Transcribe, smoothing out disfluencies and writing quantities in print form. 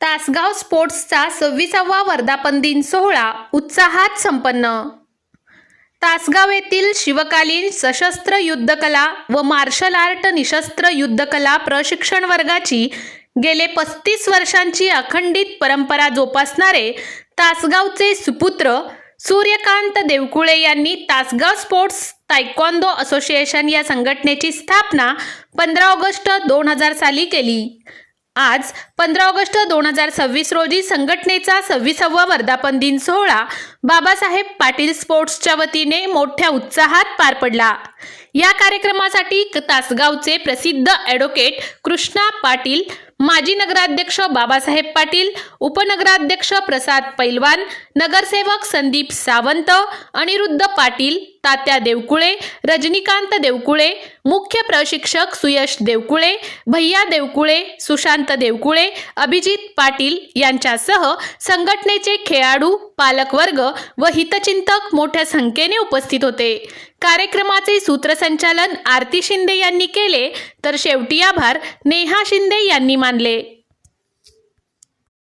तासगाव स्पोर्ट्सचा 26वा वर्धापन दिन सोहळा उत्साहात संपन्न। तासगाव येथील शिवकालीन सशस्त्र युद्धकला व मार्शल आर्ट निशस्त्र युद्धकला प्रशिक्षण वर्गाची गेले 35 वर्षांची अखंडित परंपरा जोपासणारे तासगावचे सुपुत्र सूर्यकांत देवकुळे यांनी तासगाव स्पोर्ट्स तायक्वांदो असोसिएशन या संघटनेची स्थापना 15 ऑगस्ट 2000 साली केली। आज 15 ऑगस्ट 2026 रोजी संघटनेचा 26वा वर्धापन दिन सोहळा बाबासाहेब पाटील स्पोर्ट्सच्या वतीने मोठ्या उत्साहात पार पडला। या कार्यक्रमासाठी तासगावचे प्रसिद्ध ॲडव्होकेट कृष्णा पाटील, माजी नगराध्यक्ष बाबासाहेब पाटील, उपनगराध्यक्ष प्रसाद पैलवान, नगरसेवक संदीप सावंत, अनिरुद्ध पाटील, तात्या देवकुळे, रजनीकांत देवकुळे, मुख्य प्रशिक्षक सुयश देवकुळे, भैया देवकुळे, सुशांत देवकुळे, अभिजित पाटील यांच्यासह संघटनेचे खेळाडू, पालकवर्ग व हितचिंतक मोठ्या संख्येने उपस्थित होते। कार्यक्रमाचे सूत्रसंचालन आरती शिंदे यांनी केले, तर शेवटी आभार नेहा शिंदे यांनी मानले।